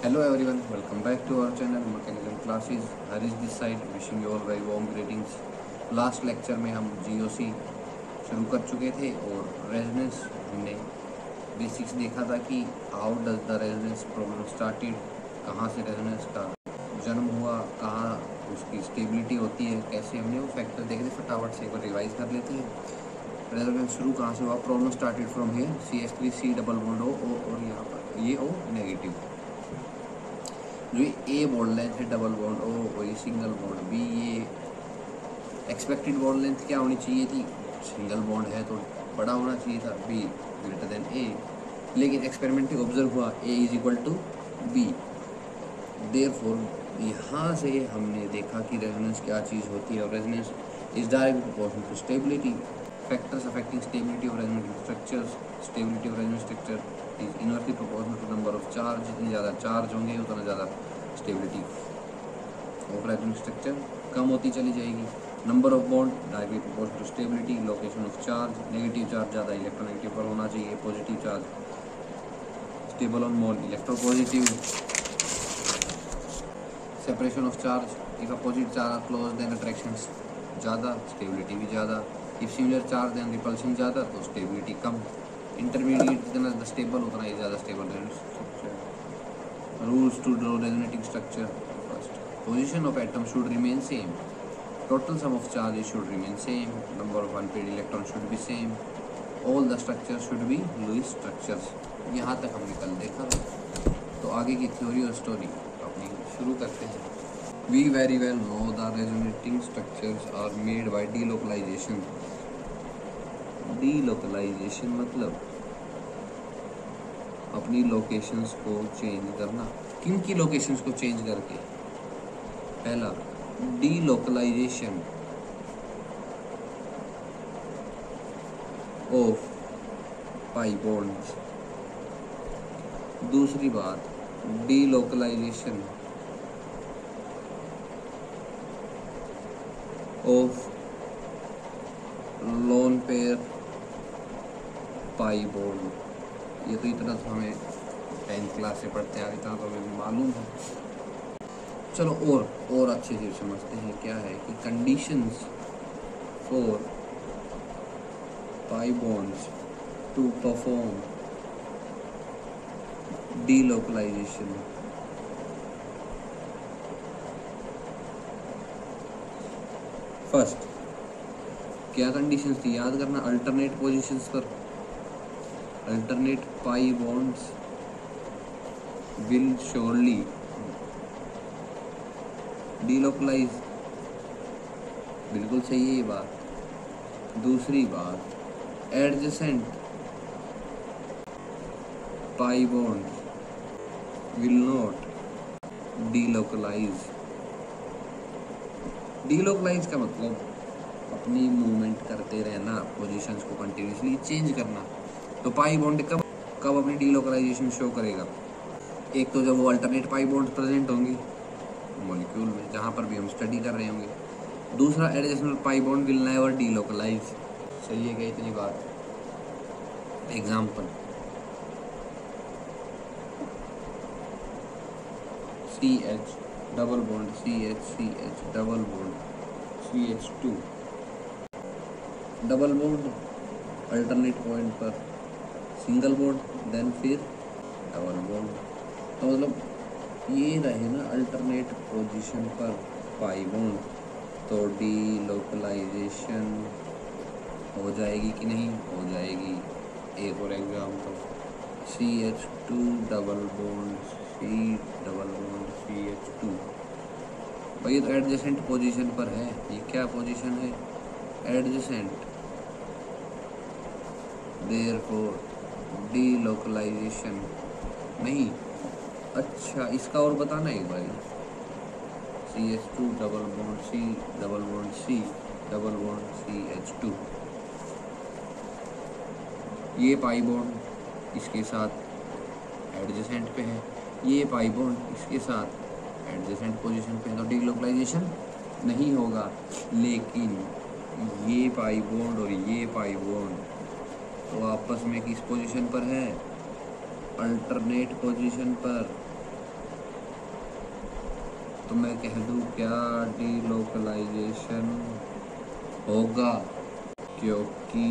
Hello everyone, welcome back to our channel Mechanism Classes. Harish this side, wishing you all very warm greetings. Last lecture में हम GOC शुरू कर चुके थे और रेजोनेंस हमने बेसिक्स देखा था कि how does the resonance problem started, कहाँ से रेजोनेंस का जन्म हुआ, कहाँ उसकी स्टेबिलिटी होती है, कैसे हमने वो फैक्टर देखे थे। फटाफट से एक बार रिवाइज कर लेते हैं। रेजोनेंस शुरू कहाँ से हुआ? Problem started from here CH3C double bond O और यहाँ पर ये O नेगेटिव, जो ए बॉन्ड लेंथ है डबल बॉन्ड O और ये सिंगल बॉन्ड B। ये एक्सपेक्टेड बॉन्ड लेंथ क्या होनी चाहिए थी? सिंगल बॉन्ड है तो बड़ा होना चाहिए था, B ग्रेटर देन A, लेकिन एक्सपेरिमेंट में ऑब्जर्व हुआ A is equal to B। Therefore यहाँ से हमने देखा कि रेजोनेंस क्या चीज़ होती है, और resonance is directly proportional to stability. Factors affecting stability of resonating structures, stability of resonant structure is inversely proportional to number of charge. जितनी ज़्यादा चार्ज होंगे उतना ज़्यादा स्टेबिलिटी ऑफ रेजोनेंट स्ट्रक्चर कम होती चली जाएगी। Number of bond directly proportional to stability. Location of charge, negative charge ज़्यादा इलेक्ट्रोनेगेटिव पर होना चाहिए, positive charge stable on more electropositive. Separation of charge, if opposite charge close then attractions ज़्यादा, stability भी ज़्यादा। If similar charge then repulsion ज़्यादा तो stability कम। इंटरमीडिएट जितना स्टेबल उतना ही ज़्यादा stable structure. Rules to draw resonating structure. First, position of atom should remain same, total sum of charges should remain same, number of unpaired electron should be same, all the structure should be Lewis structures. यहाँ तक हमने कल देखा था, तो आगे की theory और स्टोरी अपनी शुरू करते हैं। We very well know the resonating structures are made by delocalization. Delocalization मतलब अपनी लोकेशंस को चेंज करना। किन की लोकेशंस को चेंज करके? पहला, delocalization of pi bonds। दूसरी बात, delocalization of lone pair pi bond। ये तो इतना तो हमें 10th क्लास से पढ़ते हैं, इतना तो हमें मालूम है। चलो और अच्छे से समझते हैं क्या है कि conditions for pi bonds to perform delocalization। First, क्या कंडीशंस थी याद करना? अल्टरनेट पोजीशंस पर alternate pi bonds will surely delocalise. बिल्कुल सही है ये बात। दूसरी बात, adjacent pi bonds will not delocalise. Delocalise का मतलब अपनी मूवमेंट करते रहना, पोजीशंस को कंटिन्यूसली चेंज करना। तो पाई बॉन्ड कब अपनी डीलोकलाइजेशन शो करेगा? एक तो जब वो अल्टरनेट पाई बॉन्ड प्रेजेंट होंगी मॉलिक्यूल में, जहाँ पर भी हम स्टडी कर रहे होंगे। दूसरा, adjacent pi bond will never delocalise. सही है क्या इतनी बात? Example, CH double bond CH double bond CH2 double bond, alternate point पर सिंगल बॉन्ड, देन फिर डबल बॉन्ड। तो मतलब ये रहे ना अल्टरनेट पोजीशन पर पाई बॉन्ड, तो डीलोकलाइजेशन हो जाएगी कि नहीं? हो जाएगी। एक और example, CH2 double bond C double bond CH2। भाई तो एडजेसेंट पोजीशन पर है, ये क्या पोजीशन है? एडजेसेंट। देयरफॉर डीलोकलाइजेशन नहीं। अच्छा, इसका और बताना एक बार। CH2 double bond C double bond C double bond CH2, ये पाई बॉन्ड इसके साथ एडजेसेंट पे है, ये पाई बॉन्ड इसके साथ एडजेसेंट पोजीशन पे है, तो डीलोकलाइजेशन नहीं होगा। लेकिन ये पाई बॉन्ड और ये पाई बॉन्ड तो आपस में किस पोजीशन पर है? अल्टरनेट पोजीशन पर। तो मैं कह दूँ क्या डीलोकलाइजेशन होगा, क्योंकि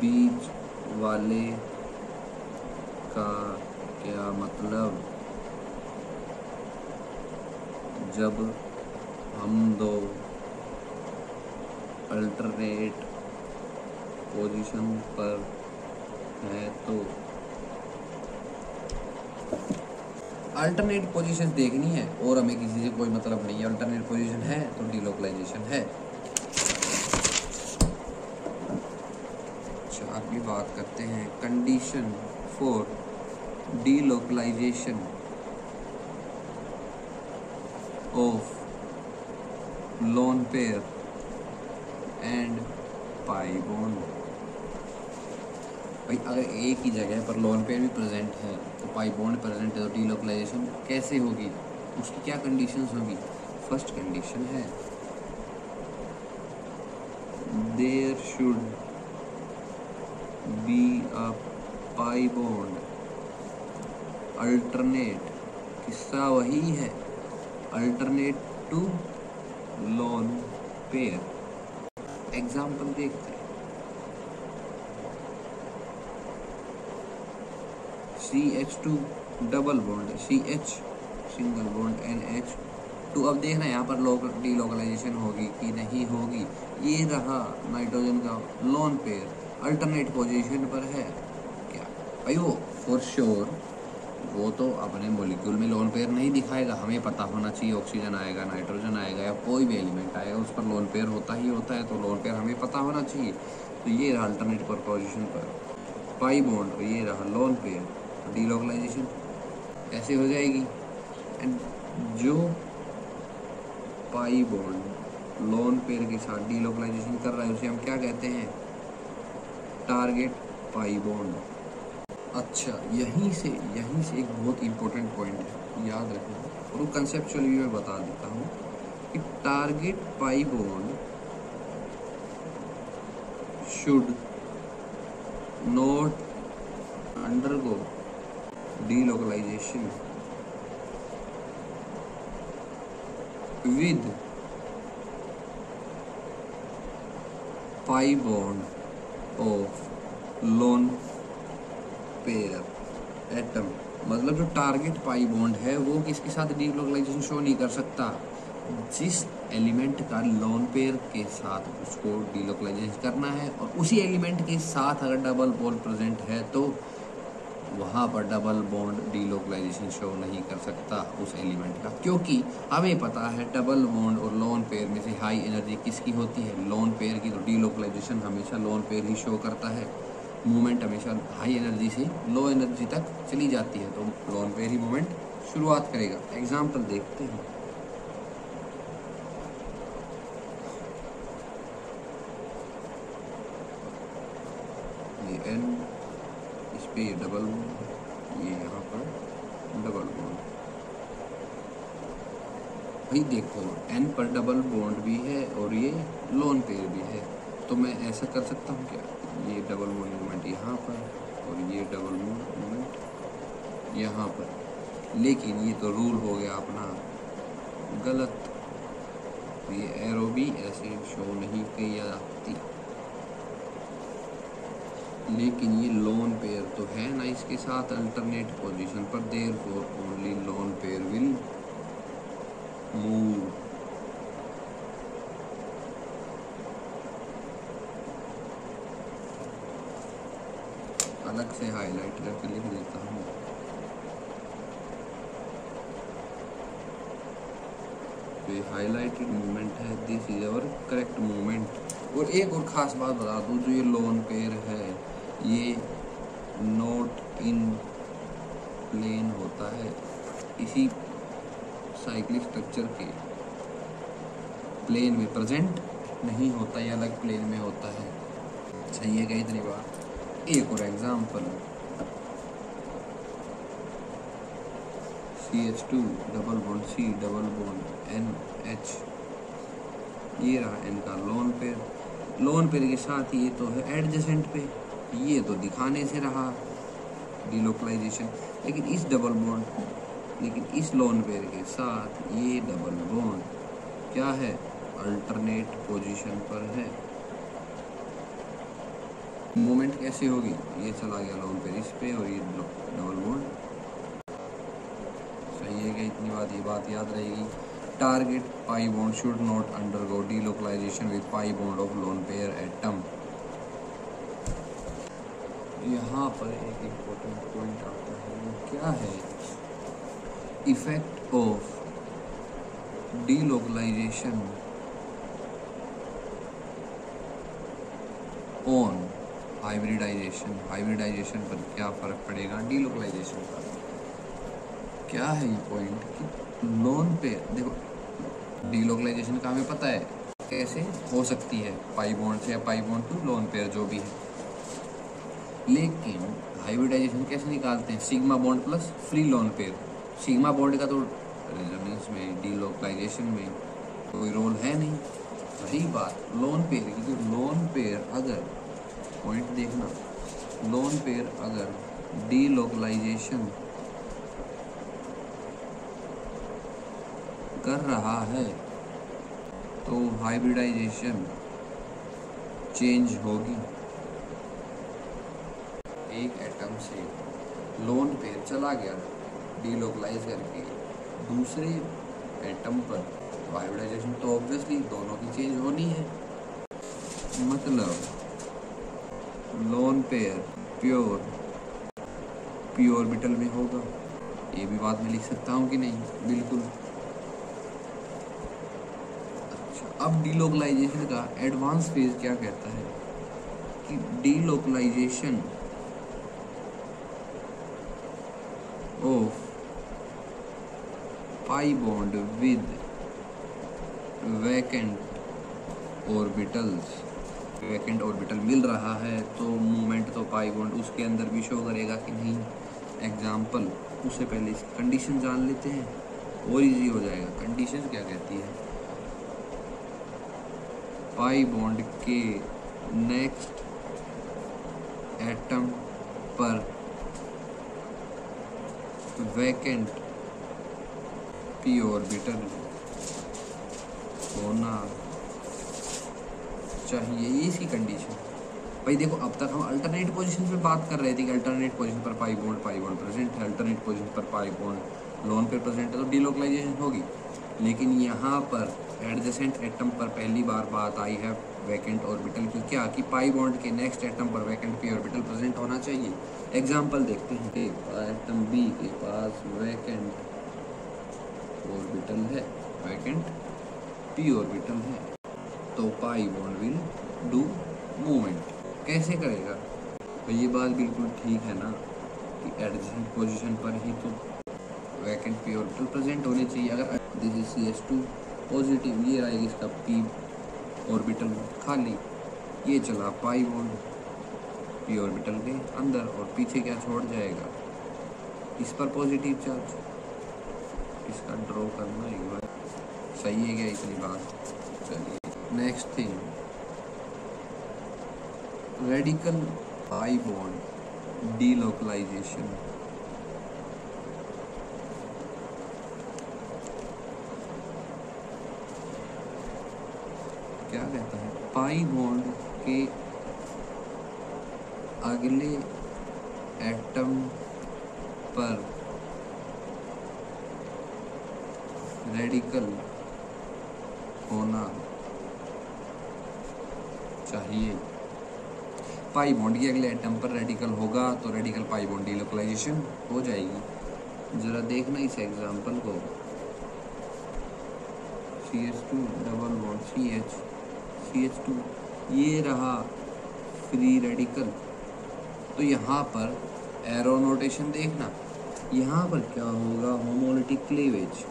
बीच वाले का क्या मतलब, जब हम दो अल्टरनेट पोजीशन पर हैं तो अल्टरनेट पोजीशन देखनी है और हमें किसी से कोई मतलब नहीं है। अल्टरनेट पोजीशन है तो डीलोकलाइजेशन है। अच्छा, अगली बात करते हैं condition for delocalisation of lone pair and pi bond. भाई अगर एक ही जगह पर लोन पेयर भी प्रेजेंट है तो पाई बॉन्ड प्रेजेंट है तो डीलोकलाइजेशन कैसे होगी, उसकी क्या कंडीशंस होगी। फर्स्ट कंडीशन है there should be a pi bond alternate, किस्सा वही है, alternate to lone pair. Example देखते हैं, CH2 double bond, CH single bond, NH2। अब देखना यहाँ पर डीलोकलाइजेशन होगी कि नहीं होगी। ये रहा नाइट्रोजन का लोन पेयर अल्टरनेट पोजीशन पर है क्या भाई, वो फॉर श्योर वो तो अपने मॉलिक्यूल में लोन पेयर नहीं दिखाएगा। हमें पता होना चाहिए ऑक्सीजन आएगा, नाइट्रोजन आएगा या कोई भी एलिमेंट आएगा उस पर लोन पेयर होता ही होता है, तो लोन पेयर हमें पता होना चाहिए। तो ये रहा अल्टरनेट पर पोजीशन पर पाई बॉन्ड और ये रहा लोन पेयर, तो डीलोकलाइजेशन ऐसे हो जाएगी। एंड जो पाई बॉन्ड लोन पेयर के साथ डीलोकलाइजेशन कर रहा है उसे हम क्या कहते हैं, टारगेट पाई बॉन्ड। अच्छा, यहीं से एक बहुत इंपॉर्टेंट पॉइंट है, याद रखना, और वो कंसेप्चुअली मैं बता देता हूँ कि target pi bond should not undergo delocalisation with pi bond of lone pair atom। मतलब जो टारगेट पाई बॉन्ड है वो किसके साथ डीलोकलाइजेशन शो नहीं कर सकता, जिस एलिमेंट का लोन पेयर के साथ उसको डीलोकलाइजेशन करना है और उसी एलिमेंट के साथ अगर डबल बॉन्ड प्रेजेंट है तो वहाँ पर डबल बॉन्ड डीलोकलाइजेशन शो नहीं कर सकता उस एलिमेंट का, क्योंकि हमें पता है डबल बॉन्ड और लोन पेयर में से हाई एनर्जी किसकी होती है, लोन पेयर की। तो डीलोकलाइजेशन हमेशा लोन पेयर ही शो करता है, मूवमेंट हमेशा हाई एनर्जी से लो एनर्जी तक चली जाती है, तो लोन पेयर ही मूवमेंट शुरुआत करेगा। एग्जाम्पल देखते हैं, ये N, इस पे ये डबल बॉन्ड, ये यहाँ पर डबल बॉन्ड। भाई देखो N पर डबल बॉन्ड भी है और ये लोन पेयर भी है, तो मैं ऐसा कर सकता हूँ क्या, ये डबल बॉन्ड मूवमेंट यहाँ पर और ये डबल बॉन्ड मूवमेंट यहाँ पर। लेकिन ये तो रूल हो गया अपना गलत, ये एरो भी ऐसे शो नहीं की जाती। लेकिन ये लोन पेयर तो है ना इसके साथ अल्टरनेट पोजीशन पर, therefore only lone pair will move. अलग से हाईलाइट करके लिख देता हूँ, ये हाईलाइटेड मूवमेंट है, this is our correct movement. और एक और ख़ास बात बता दूँ, जो ये लोन पेयर है ये नॉट इन प्लेन होता है, इसी साइक्लिक स्ट्रक्चर के प्लेन में प्रेजेंट नहीं होता, ये अलग प्लेन में होता है। अच्छा, ये गई इतनी बात। एक और example, CH2 double bond C double bond NH, ये रहा N का लोन पेयर। लोन पेयर के साथ ये तो है एडजेसेंट पे, ये तो दिखाने से रहा डीलोकलाइजेशन। लेकिन इस डबल बॉन्ड लेकिन इस लोन पेयर के साथ ये डबल बॉन्ड क्या है, अल्टरनेट पोजीशन पर है। मूवमेंट कैसे होगी, ये चला गया लोन पेयर इस पे और ये डबल बॉन्ड। सही है क्या, इतनी बात याद रहेगी। Target pi bond should not undergo delocalisation with pi bond of lone pair atom. यहाँ पर एक इम्पोर्टेंट पॉइंट आता है, वो क्या है, effect of delocalisation on hybridisation. Hybridisation पर क्या फर्क पड़ेगा डीलोकलाइजेशन का। क्या है ये पॉइंट कि लोन पे देखो, डीलोकलाइजेशन का हमें पता है कैसे हो सकती है, पाई बॉन्ड से या pi bond to lone pair जो भी है। लेकिन हाइब्रिडाइजेशन कैसे निकालते हैं, sigma bond plus free lone pair. Sigma bond का तो रेजोनेंस में डीलोकलाइजेशन में कोई रोल है नहीं। रही बात लोन पेयर की, तो लोन पेयर अगर, पॉइंट देखना, लोन पेयर अगर डीलोकलाइजेशन कर रहा है तो हाइब्रिडाइजेशन चेंज होगी। एक एटम से लोन पेयर चला गया डीलोकलाइज करके दूसरे एटम पर, तो हाइब्रिडाइजेशन तो ऑब्वियसली दोनों की चेंज होनी है। मतलब lone pair pure P orbital में होगा। ये भी बात मैं लिख सकता हूँ कि नहीं, बिल्कुल। अच्छा, अब डीलोकलाइजेशन का एडवांस फेज क्या कहता है कि delocalization of pi bond with vacant orbitals, vacant orbital मिल रहा है तो मूवमेंट तो पाई बॉन्ड उसके अंदर भी शो करेगा कि नहीं। एग्जाम्पल, उससे पहले इसकी कंडीशन जान लेते हैं और इजी हो जाएगा। कंडीशन क्या कहती है, पाई बॉन्ड के नेक्स्ट एटम पर वैकेंट पी ऑर्बिटल होना चाहिए, ये इसकी कंडीशन। भाई देखो, अब तक हम अल्टरनेट पोजीशन पे बात कर रहे थे कि अल्टरनेट पोजीशन पर पाई बॉन्ड प्रेजेंट है, अल्टरनेट पोजीशन पर पाई बॉन्ड लोन पे प्रेजेंट है तो डीलोकलाइजेशन होगी। लेकिन यहाँ पर एडजेसेंट एटम पर पहली बार बात आई है वैकेंट ऑर्बिटल की, क्या कि पाई बॉन्ड के नेक्स्ट एटम पर वैकेंट पी ऑर्बिटल प्रेजेंट होना चाहिए। एग्जाम्पल देखते हैं कि एटम बी के पास वैकेंट ऑर्बिटल है, वैकेंट पी ऑर्बिटल है, तो पाई बॉन्ड विल डू मूवमेंट। कैसे करेगा, तो ये बात बिल्कुल ठीक है ना कि एडजेसेंट पोजीशन पर ही तो वैकेंट पी ऑर्बिटल प्रेजेंट होने चाहिए। अगर दिस इज CH2 पॉजिटिव, ये आएगी इसका पी ऑर्बिटल खाली, ये चला पाई बॉन्ड पी ऑर्बिटल के अंदर और पीछे क्या छोड़ जाएगा, इस पर पॉजिटिव चार्ज। इसका ड्रॉ करना एक बार, सही है क्या इतनी बात। चलिए next thing, radical pi bond delocalisation. क्या कहता है, पाई बॉन्ड के अगले एटम पर रेडिकल होना चाहिए। पाई बॉन्ड के अगले एटम पर रेडिकल होगा तो रेडिकल पाई बॉन्ड डीलोकलाइजेशन हो जाएगी। जरा देखना इस एग्जांपल को, CH2 डबल बॉन्ड CH2, ये रहा फ्री रेडिकल। तो यहाँ पर एरो नोटेशन देखना, यहाँ पर क्या होगा, होमोलिटिक क्लीवेज।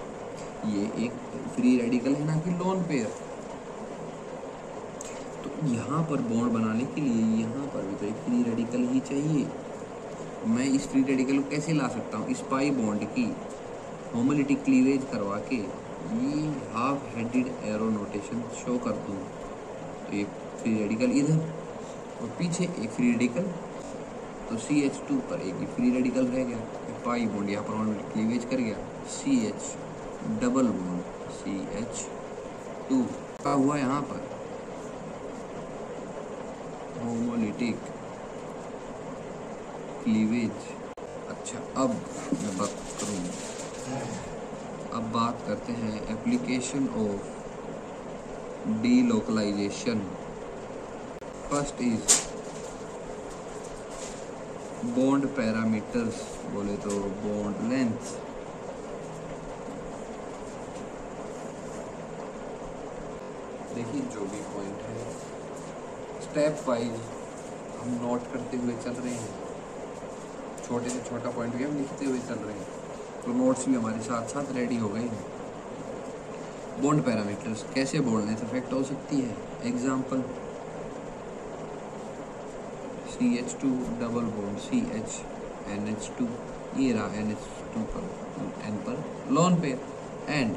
ये एक फ्री रेडिकल है ना कि लोन पेयर, तो यहाँ पर बॉन्ड बनाने के लिए यहाँ पर भी तो एक फ्री रेडिकल ही चाहिए। मैं इस फ्री रेडिकल को कैसे ला सकता हूँ, इस पाई बॉन्ड की होमोलिटिक क्लीवेज करवा के ये half headed arrow notation show कर दूँ। तो एक फ्री रेडिकल इधर और पीछे एक फ्री रेडिकल तो CH2 पर एक भी फ्री रेडिकल रह गया, पाई बॉन्ड यहाँ पर ऑर्बिटल क्लीवेज कर गया, CH डबल बॉन्ड CH2 का हुआ यहाँ पर होमोलिटिक क्लीवेज। अच्छा, अब मैं बात करूँ, अब बात करते हैं application of delocalisation. First is bond parameters, बोले तो बॉन्ड लेंथ। देखिए जो भी पॉइंट है स्टेप वाइज हम नोट करते हुए चल रहे हैं, छोटे से छोटा पॉइंट भी हम लिखते हुए चल रहे हैं, तो नोट्स भी हमारे साथ साथ रेडी हो गए हैं। बॉन्ड पैरामीटर्स कैसे बॉन्ड लेंथ इफेक्ट हो सकती है। Example CH2 double bond CH NH2, ये रहा NH2 पर N पर loan pair, and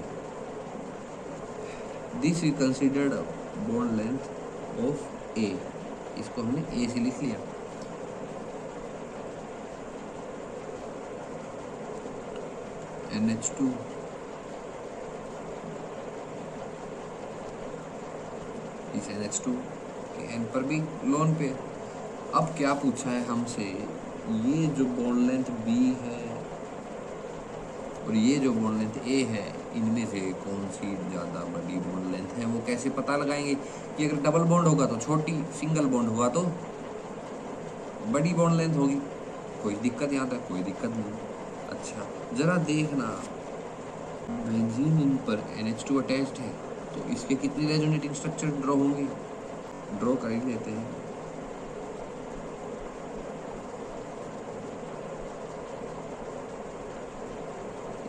this is considered bond length of A। इसको हमने A से लिख लिया। NH2 इस NH2 के N पर भी लोन पेयर। अब क्या पूछा है हमसे, ये जो बॉन्ड लेंथ B है और ये जो बॉन्ड लेंथ A है, इनमें से कौन सी ज़्यादा बड़ी बॉन्ड लेंथ है। वो कैसे पता लगाएंगे कि अगर डबल बॉन्ड होगा तो छोटी, सिंगल बॉन्ड हुआ तो बड़ी बॉन्ड लेंथ होगी। कोई दिक्कत यहाँ तक? कोई दिक्कत नहीं। अच्छा ज़रा देखना, बेंजीन इन पर NH2 अटैच्ड है, तो इसके कितने रेजोनेटिंग स्ट्रक्चर ड्रॉ होंगे, ड्रॉ कर ही लेते हैं।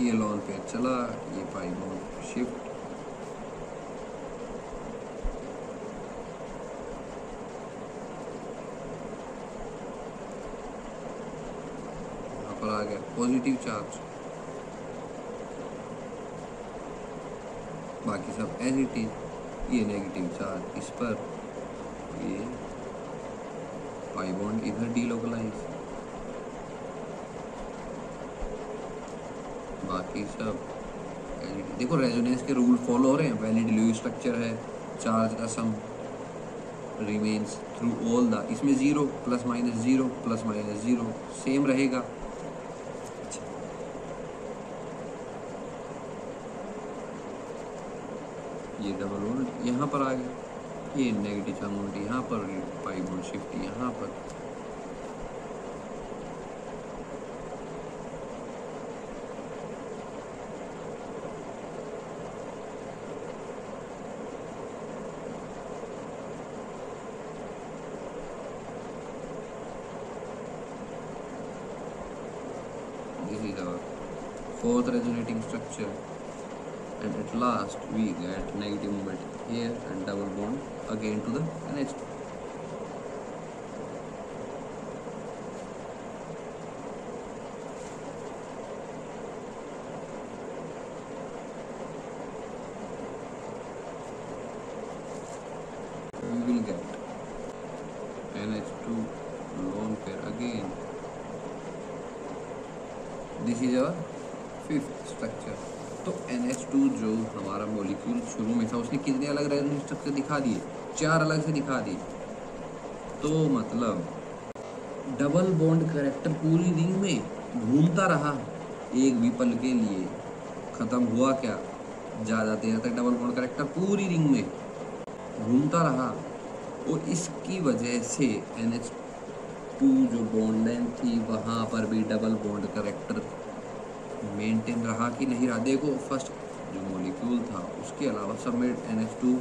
ये लोन पे चला, ये पाई बॉन्ड शिफ्ट, यहाँ पर आ गया पॉजिटिव चार्ज, बाकी सब एज इट इज। ये नेगेटिव चार्ज इस पर, ये पाई बॉन्ड इधर डीलोकलाइज, बाकी सब देखो रेजोनेंस के रूल फॉलो हो रहे हैं। वैलिड ल्यूइस स्ट्रक्चर है, चार्ज का सम रिमेन्स थ्रू ऑल द, इसमें 0 plus minus 0 plus minus 0 same रहेगा। ये डबल बॉन्ड यहाँ पर आ गया, ये नेगेटिव चार्ज यहाँ पर, पाई बॉन्ड शिफ्ट यहाँ पर। This is our fourth resonating structure, and at last we get negative moment here and double bond again to the NH2. We will get NH2 lone pair again. This is our fifth structure. तो NH2 जो हमारा molecule शुरू में था, उसने कितने अलग resonance structure दिखा दिए? 4 अलग से दिखा दिए। तो मतलब डबल बॉन्ड कैरेक्टर पूरी रिंग में घूमता रहा, एक भी पल के लिए ख़त्म हुआ क्या? ज़्यादा देर तक डबल बॉन्ड कैरेक्टर पूरी रिंग में घूमता रहा, और इसकी वजह से NH2 जो बॉन्ड लेंथ थी वहाँ पर भी डबल बॉन्ड कैरेक्टर मेंटेन रहा कि नहीं रहा। देखो फर्स्ट जो मॉलिक्यूल था उसके अलावा सब में NH2,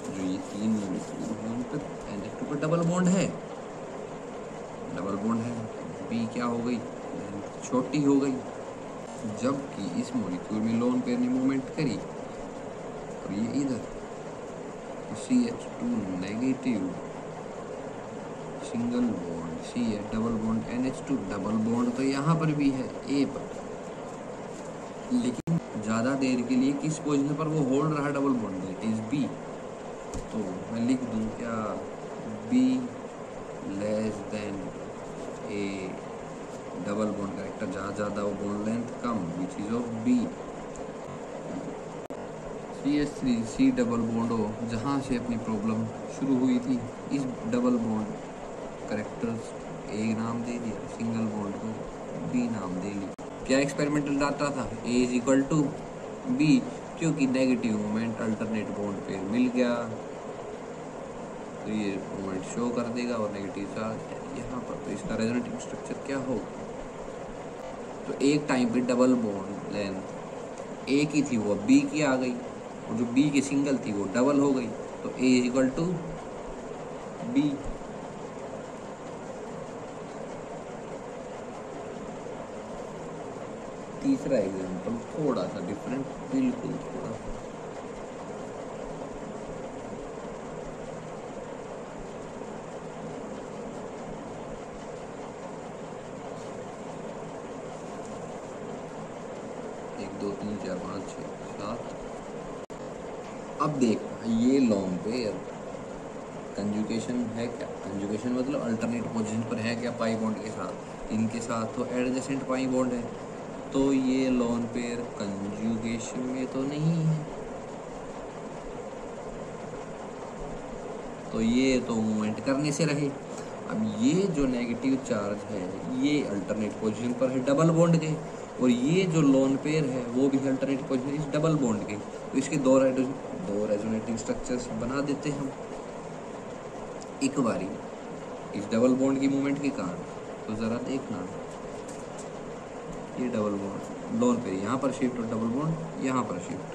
जो ये 3 मॉलिक्यूल हैं उन पर NH2 पर डबल बॉन्ड है, डबल बॉन्ड है। B क्या हो गई? छोटी हो गई। जबकि इस मॉलिक्यूल में लोन पेयर ने मूवमेंट करी और ये इधर CH2 negative single bond, C है double bond NH2 double bond, तो यहाँ पर भी है A पर, लेकिन ज़्यादा देर के लिए किस पोजीशन पर वो होल्ड रहा double bond, that is B। तो मैं लिख दूँ क्या? B less than a double bond character जहाँ ज़्यादा वो बॉन्ड लेंथ कम, which is of B. CH3 C double bond हो, जहाँ से अपनी प्रॉब्लम शुरू हुई थी, इस डबल बॉन्ड करेक्टर्स ए नाम दे दिया, सिंगल बॉन्ड को बी नाम दे लिया। क्या एक्सपेरिमेंटल डाटा था? A is equal to B, क्योंकि नेगेटिव मोमेंट अल्टरनेट बॉन्ड पे मिल गया तो ये मोमेंट शो कर देगा और नेगेटिव चार्ज यहाँ पर, तो इसका रेजोनेटिंग स्ट्रक्चर क्या होगा? तो एक टाइम पे डबल बॉन्ड लेंथ ए की थी वो बी की आ गई, और जो बी की सिंगल थी वो डबल हो गई, तो A is equal to B. तीसरा एग्जाम्पल थोड़ा सा डिफरेंट, बिल्कुल थोड़ा सा। एक दो तीन चार पाँच छः सात। अब देख, ये लॉन्ग पेयर कंजुगेशन है क्या? कंजुगेशन मतलब अल्टरनेट पोजीशन पर है क्या पाई बॉन्ड के साथ? इनके साथ तो एडजेसेंट पाई बॉन्ड है, तो ये लोन पेयर कंजुगेशन में तो नहीं है, तो ये तो मूवमेंट करने से रहे। अब ये जो नेगेटिव चार्ज है ये अल्टरनेट पोजीशन पर है डबल बॉन्ड के, और ये जो लोन पेयर है वो भी अल्टरनेट पोजीशन इस डबल बॉन्ड के, तो इसके दो रेजोनेटिंग स्ट्रक्चर्स बना देते हैं हम एक बारी इस डबल बॉन्ड की मूवमेंट के कारण। तो ज़रा देखना, ये डबल बॉन्ड लोन पे यहाँ पर शिफ्ट और डबल बॉन्ड यहाँ पर shift,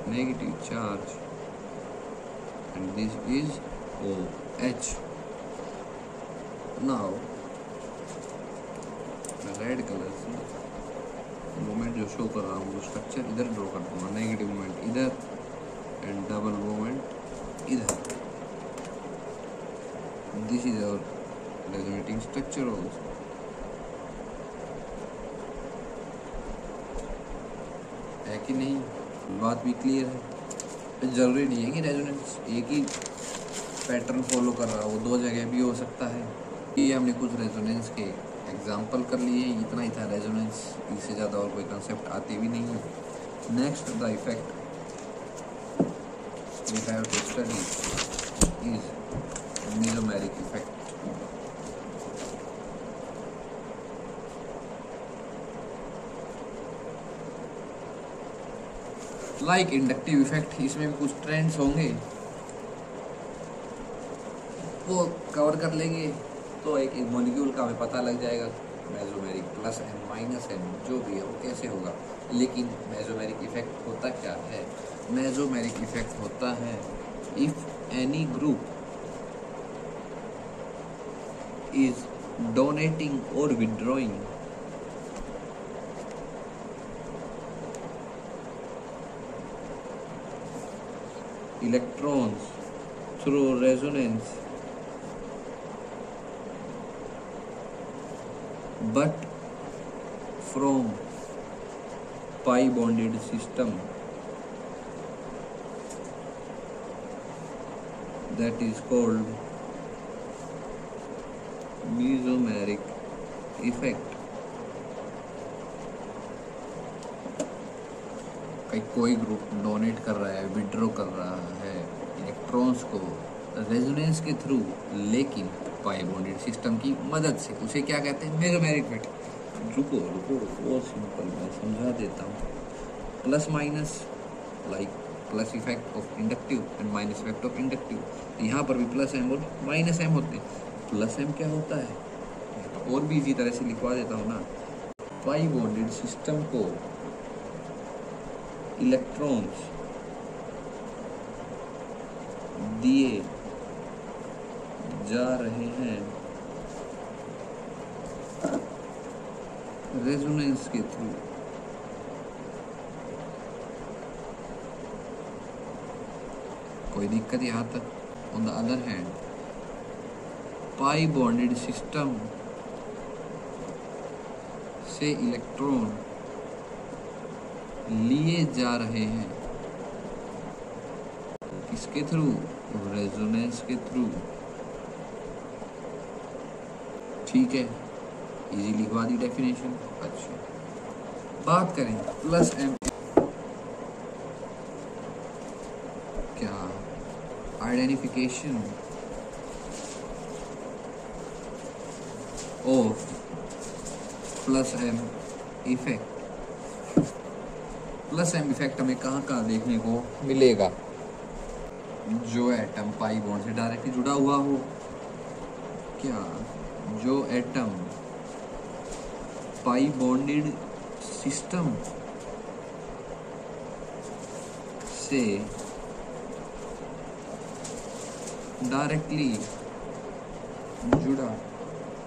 negative charge and this is OH। Now red colour से मोमेंट जो शो कर रहा हूँ वो स्ट्रक्चर इधर ड्रॉ कर दूंगा, नेगेटिव मोमेंट इधर एंड डबल मोमेंट इधर। This is our resonating structure also. है कि नहीं? बात भी क्लियर है। जरूरी नहीं है कि रेजोनेंस एक ही पैटर्न फॉलो कर रहा हो, वो दो जगह भी हो सकता है। ये हमने कुछ रेजोनेंस के एग्जाम्पल कर लिए, इतना ही था रेजोनेंस, इससे ज़्यादा और कोई कंसेप्ट आते भी नहीं है। Next the effect we have to study is mesomeric effect. Like inductive effect, इसमें भी कुछ ट्रेंड्स होंगे वो कवर कर लेंगे, तो एक मॉलिक्यूल का हमें पता लग जाएगा mesomeric plus M minus M जो भी है वो कैसे होगा। लेकिन मेसोमेरिक इफेक्ट होता क्या है? मेसोमेरिक इफेक्ट होता है if any group is donating और withdrawing electrons through resonance but from pi bonded system, that is called mesomeric effect। कोई ग्रुप डोनेट कर रहा है, विड्रॉ कर रहा है इलेक्ट्रॉन्स को रेजोनेंस के थ्रू, लेकिन पाई बॉन्डेड सिस्टम की मदद से, उसे क्या कहते हैं? Mesomeric effect. रुको बहुत सिंपल, मैं समझा देता हूँ। Plus minus, like plus effect of inductive and minus effect of inductive, यहाँ पर भी प्लस एम और माइनस एम होते हैं। प्लस एम क्या होता है और भी इसी तरह से लिखवा देता हूँ ना। पाई बॉन्डेड सिस्टम को इलेक्ट्रॉन्स दिए जा रहे हैं रेजोनेंस के थ्रू, कोई दिक्कत यहाँ तक? On the other hand pi bonded system से इलेक्ट्रॉन लिए जा रहे हैं किसके थ्रू? रेजोनेंस के थ्रू। ठीक है, इजी लिखवा दी डेफिनेशन। अच्छा, बात करें प्लस एम, क्या identification of plus M effect. Plus M effect हमें कहाँ कहाँ देखने को मिलेगा? जो एटम पाई बॉन्ड से डायरेक्टली जुड़ा हुआ हो। क्या जो एटम पाई बॉन्डेड सिस्टम से डायरेक्टली जुड़ा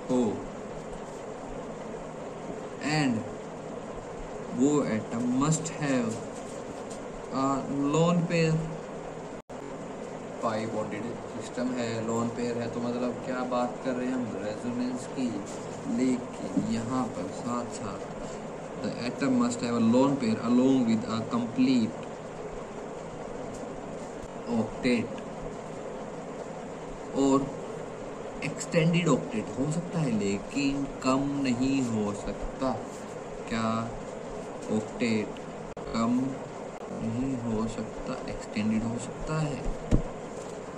हो एंड वो atom must have a lone pair. Pi bonded system है, लोन पेयर है, तो मतलब क्या बात कर रहे हैं हम? रेजोनेंस की। लेकिन यहाँ पर साथ साथ the atom must have a lone pair along with a complete octet और एक्सटेंडेड ऑक्टेट हो सकता है, लेकिन कम नहीं हो सकता। क्या? ऑक्टेट कम नहीं हो सकता, एक्सटेंडेड हो सकता है,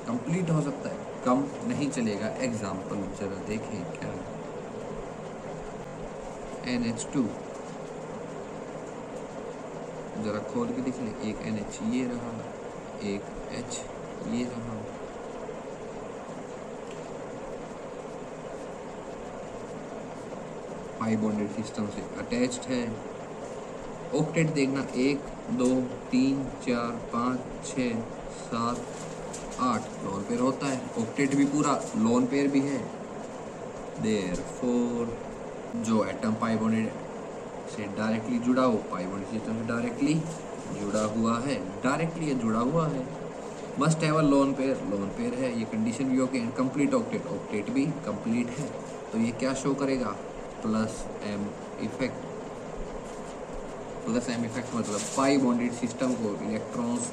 कंप्लीट हो सकता है, कम नहीं चलेगा। एग्जाम्पल जरा देखें क्या? NH2 जरा खोल के देख ले। एक NH ये रहा, एक H ये रहा। पाई बॉन्डेड सिस्टम से अटैच्ड है। ऑक्टेट देखना, 1 2 3 4 5 6 7 8 लोन पेयर होता है। ऑक्टेट भी पूरा लोन पेयर भी है। देयरफॉर जो एटम पाई बॉन्डेड से डायरेक्टली जुड़ा हो, पाई बॉन्डेड सिस्टम से डायरेक्टली जुड़ा हुआ है, डायरेक्टली ये जुड़ा हुआ है, must have a lone pair, lone pair है, ये कंडीशन भी okay. And complete octet, octet भी कंप्लीट है। तो ये क्या शो करेगा? Plus M effect. Plus M effect मतलब पाई बॉन्डेड सिस्टम को इलेक्ट्रॉन्स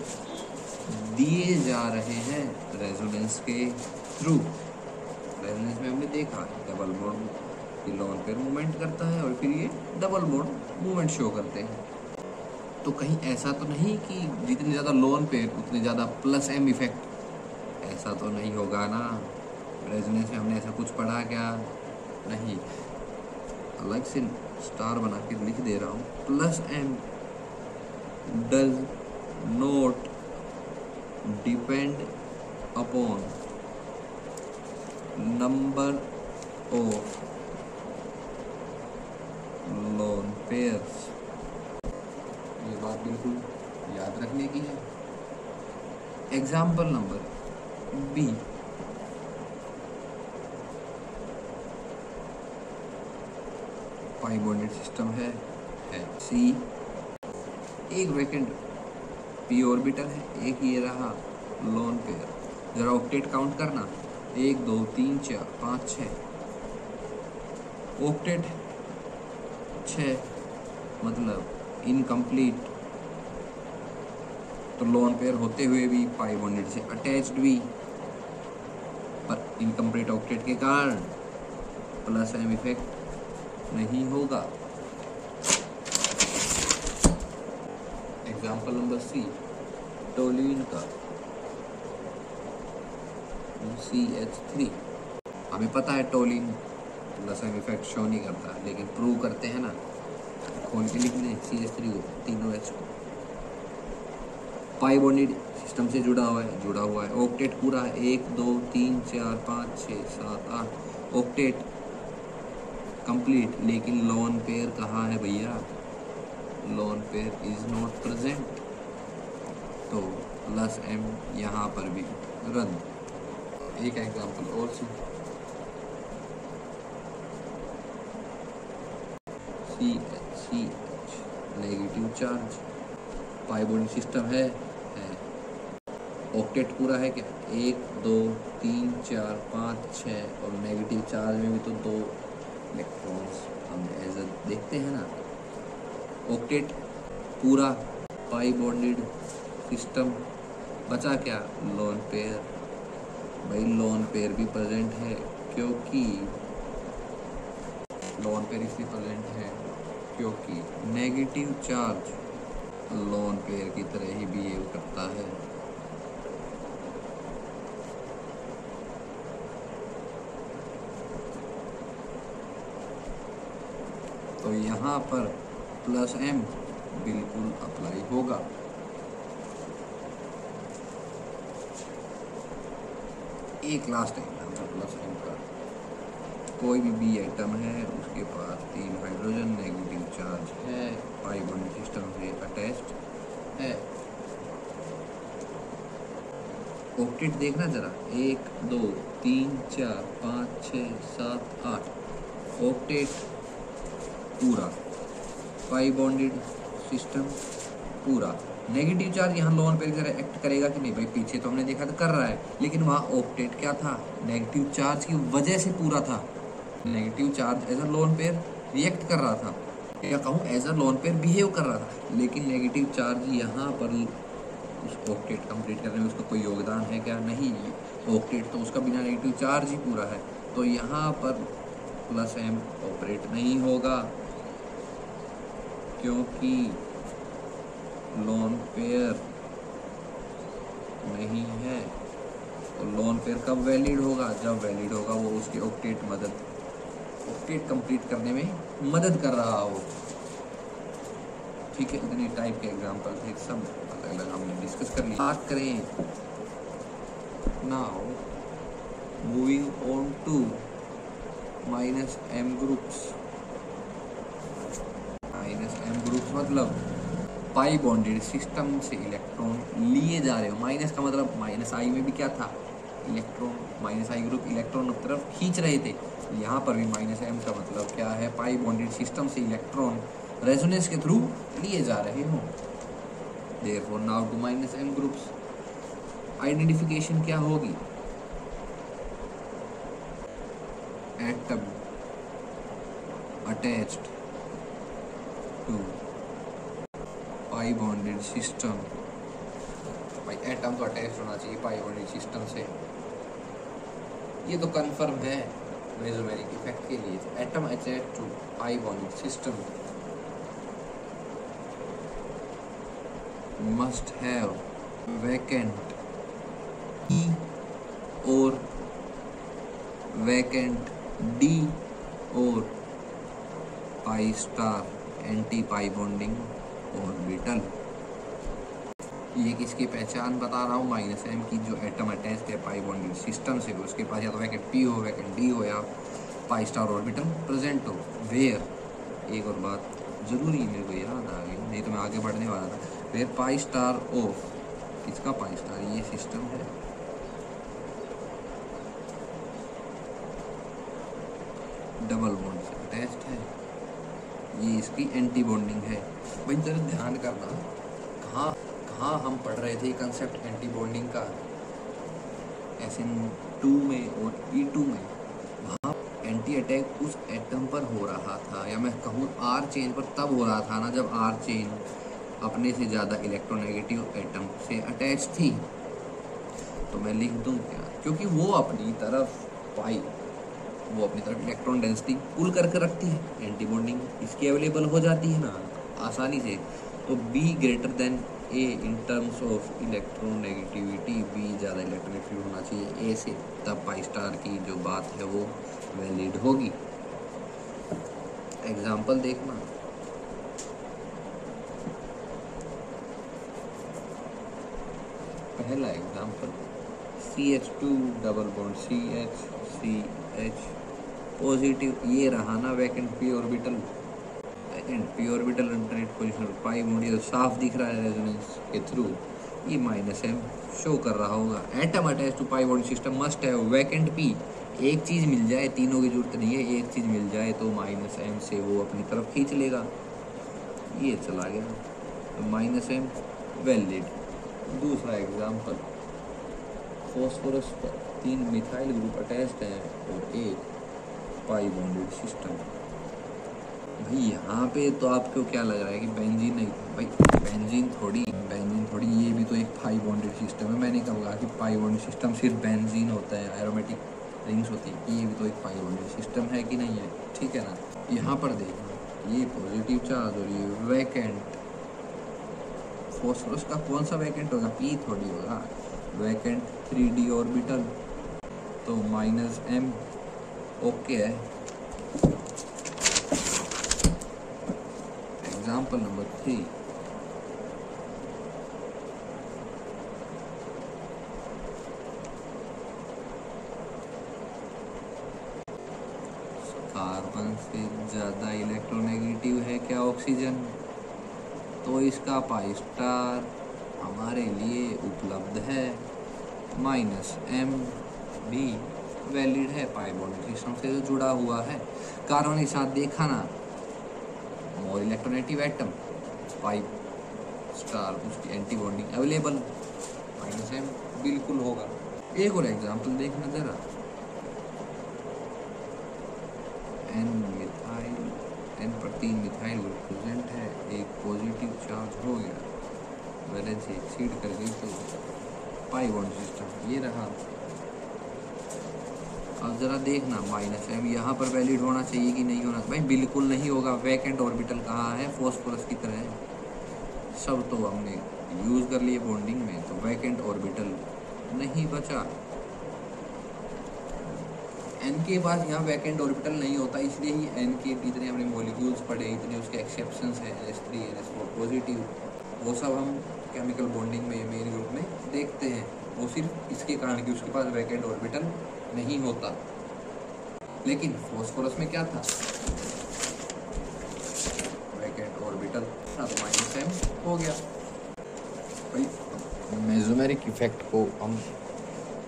दिए जा रहे हैं रेजोनेंस के थ्रू। रेजोनेंस में हमने देखा डबल बॉन्ड की लोन पेयर मूवमेंट करता है और फिर ये डबल बॉन्ड मूवमेंट शो करते हैं। तो कहीं ऐसा तो नहीं कि जितनी ज़्यादा लोन पेयर उतनी ज़्यादा प्लस एम इफेक्ट? ऐसा तो नहीं होगा ना। रेजोनेंस में हमने ऐसा कुछ पढ़ा क्या? नहीं। अलग से स्टार बना के लिख दे रहा हूँ, plus M does not depend upon number of lone pairs. ये बात बिल्कुल याद रखने की है। Example number B, pi bonded system है सी, एक वैकेंट पी ऑर्बिटल है, एक ये रहा लोन पेयर। जरा ऑक्टेट काउंट करना, 1 2 3 4 5 6 ऑक्टेट 6 मतलब इनकम्प्लीट। तो लोन पेयर होते हुए भी पाई बॉन्डेड से अटैच्ड भी, पर इनकम्प्लीट ऑक्टेट के कारण प्लस एम इफेक्ट नहीं होगा। एग्जाम्पल नंबर सी, टोल्यूइन का CH3। हमें पता है toluene plus M effect show नहीं करता, लेकिन प्रूव करते हैं ना। खोल के लिख दें CH3 को, तीनों H को। पाई बॉन्डेड सिस्टम से जुड़ा हुआ है। ऑक्टेट पूरा है, 1 2 3 4 5 6 7 8 ऑक्टेट कंप्लीट। लेकिन लोन पेयर कहाँ है भैया? Lone pair is not present. तो प्लस एम यहाँ पर भी रद्द। एक एग्जांपल और सी, CH नेगेटिव चार्ज, पाई बॉन्डेड सिस्टम है। ऑक्टेट पूरा है क्या? 1 2 3 4 5 6 और नेगेटिव चार्ज में भी तो 2 इलेक्ट्रॉन्स हम एज देखते हैं ना। ऑक्टेट पूरा पाई बॉन्डेड सिस्टम बचा क्या, लोन पेयर। भाई लोन पेयर भी प्रेजेंट है, क्योंकि लोन पेयर इसलिए प्रेजेंट है क्योंकि नेगेटिव चार्ज लोन पेयर की तरह ही बिहेव करता है। तो यहाँ पर प्लस एम बिल्कुल अप्लाई होगा। एक लास्ट एग्जाम्पल प्लस एम का। कोई भी बी आइटम है, उसके पास 3 हाइड्रोजन, नेगेटिव चार्ज है, पाई बॉन्ड सिस्टम से अटैच्ड है। ऑक्टेट देखना जरा, 1 2 3 4 5 6 7 8 ऑक्टेट पूरा, पाई बॉन्डेड सिस्टम पूरा। नेगेटिव चार्ज यहाँ लोन पेयर की तरह एक्ट करेगा कि नहीं भाई, पीछे तो हमने देखा था कर रहा है, लेकिन वहाँ ऑक्टेट क्या था, नेगेटिव चार्ज की वजह से पूरा था। Negative charge as a lone pair react कर रहा था, या कहूँ as a lone pair behave कर रहा था, लेकिन नेगेटिव चार्ज यहाँ पर उस ऑक्टेट कंप्लीट करने में उसका कोई योगदान है क्या, नहीं। ऑक्टेट तो उसका बिना नेगेटिव चार्ज ही पूरा है, तो यहाँ पर प्लस एम ऑपरेट नहीं होगा, क्योंकि लोन पेयर नहीं है। तो लोन पेयर कब वैलिड होगा, जब वैलिड होगा वो उसके ऑक्टेट कंप्लीट करने में मदद कर रहा हो। ठीक है, इतने टाइप के एग्जांपल थे, सब अलग अलग हमने डिस्कस कर लिया। बात करें now moving on to minus M groups. Minus M groups मतलब पाई बॉन्डेड सिस्टम से इलेक्ट्रॉन लिए जा रहे हो। माइनस का मतलब माइनस आई में भी क्या था, इलेक्ट्रॉन, माइनस आई ग्रुप इलेक्ट्रॉन की तरफ खींच रहे थे। यहाँ पर भी माइनस एम का मतलब क्या है, पाई बॉन्डेड सिस्टम से इलेक्ट्रॉन रेजोनेंस के थ्रू लिए जा रहे हो। Therefore now to minus M groups. Identification क्या होगी, atom attached to pi bonded system. भाई एटम तो अटैच होना चाहिए पाई बॉन्डेड सिस्टम से, ये तो कंफर्म है मेसोमेरिक इफेक्ट के लिए। Atom attached to pi bonded system must have vacant E or vacant D or pi star anti pi bonding orbital। ये किसकी पहचान बता रहा हूँ, माइनस एम की, जो एटम अटैच है पाई बॉन्डेड सिस्टम से, उसके पास या तो वैकेंट पी हो, वैकेंट डी हो, या पाई स्टार ऑर्बिटल प्रेजेंट हो। वेयर, एक और बात जरूरी मेरे को याद आ गई, नहीं तो मैं आगे बढ़ने वाला था। वेयर पाई स्टार ऑफ, किसका पाई स्टार, ये सिस्टम है, डबल बॉन्ड से अटैच्ड है, ये इसकी एंटी बॉन्डिंग है। भाई जरा ध्यान करना, कहाँ हम पढ़ रहे थे कंसेप्ट एंटी बॉन्डिंग का, SN2 में और E2 में। वहाँ एंटी अटैक उस एटम पर हो रहा था, या मैं कहूँ आर चेन पर तब हो रहा था ना, जब आर चेन अपने से ज़्यादा इलेक्ट्रोनेगेटिव एटम से अटैच थी। तो मैं लिख दूँ क्या, क्योंकि वो अपनी तरफ इलेक्ट्रॉन डेंसिटी पुल करके रखती है, एंटी बॉन्डिंग इसकी अवेलेबल हो जाती है ना आसानी से। तो B greater than A in terms of electronegativity, B ज़्यादा इलेक्ट्रोनेगेटिव होना चाहिए A से, तब पाई स्टार की जो बात है वो वैलिड होगी। एग्जाम्पल देखना, पहला example CH2 double bond CH positive, ये रहा ना vacant P orbital, alternate position pi bond, ये साफ दिख रहा है रेजोनेंस के थ्रू, ये माइनस एम शो कर रहा होगा। Atom attach to pi bond system must have vacant p, एक चीज़ मिल जाए, तीनों की जरूरत नहीं है, एक चीज़ मिल जाए तो माइनस एम से वो अपनी तरफ खींच लेगा, ये चला गया, तो माइनस एम वैलिड। दूसरा एग्जाम्पल, फॉस्फोरस पर 3 मिथाइल ग्रुप अटैच्ड हैं और एक पाई बॉन्डेड सिस्टम। भाई यहाँ पे तो आपको क्या लग रहा है कि बेंजीन नहीं था? भाई बेंजीन थोड़ी, ये भी तो एक पाई बॉन्डेड सिस्टम है। मैंने कहा होगा कि पाई बॉन्डेड सिस्टम सिर्फ बेंजीन होता है, एरोमेटिक रिंग्स होती है, ये भी तो एक पाई बॉन्डेड सिस्टम है कि नहीं है? ठीक है ना। यहाँ पर देखना, ये पॉजिटिव चार्ज और ये वैकेंट। फॉस्फोरस का कौन सा वैकेंट होगा? पी थोड़ी होगा। वैकेंट 3d ऑर्बिटल, तो -m ओके है। एग्जाम्पल नंबर 3, कार्बन से ज़्यादा इलेक्ट्रोनेगेटिव है क्या ऑक्सीजन? तो इसका पाई स्टार हमारे लिए उपलब्ध है। -m भी वैलिड है, पाई बॉन्ड सिस्टम से जुड़ा हुआ है। कार्बन के साथ देखा ना, more electronegative atom, pi star उसकी एंटी बॉन्डिंग अवेलेबल, -m बिल्कुल होगा। एक और एग्जांपल देखना जरा, n प्रति मिथाइल ग्रुप प्रेजेंट है, एक पॉजिटिव चार्ज हो गया, वैलेंसी एक्सीड कर गई, तो पाई बॉन्ड सिस्टम ये रहा। अब ज़रा देखना, -m यहाँ पर वैलिड होना चाहिए कि नहीं होना? भाई बिल्कुल नहीं होगा। वैकेंट ऑर्बिटल कहाँ है? फॉस्फोरस की तरह है। सब तो हमने यूज़ कर लिए बॉन्डिंग में, तो वैकेंट ऑर्बिटल नहीं बचा। n के पास यहाँ वैकेंट ऑर्बिटल नहीं होता, इसलिए ही n के इतने हमने मॉलिक्यूल्स पढ़े, इतने उसके एक्सेप्शंस हैं, H3 NH4 पॉजिटिव, वो सब हम केमिकल बॉन्डिंग में मेन ग्रुप में देखते हैं। वो सिर्फ इसके कारण कि उसके पास वैकेंट ऑर्बिटल नहीं होता। लेकिन फॉस्फोरस में क्या था? वैकेंट ऑर्बिटल था, तो -m हो गया। भाई मेसोमेरिक इफेक्ट को हम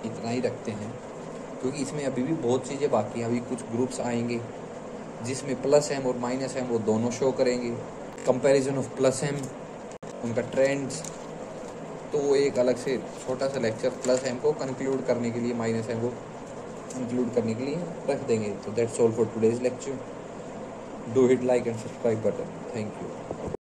इतना ही रखते हैं, क्योंकि इसमें अभी भी बहुत चीज़ें बाकी हैं। अभी कुछ ग्रुप्स आएंगे जिसमें +m और -m वो दोनों शो करेंगे। कंपैरिजन ऑफ +m, उनका ट्रेंड्स, तो वो एक अलग से छोटा सा लेक्चर +m को कंक्लूड करने के लिए, -m को कंक्लूड करने के लिए रख देंगे। तो that's all for today's lecture. Do hit like and subscribe button. Thank you.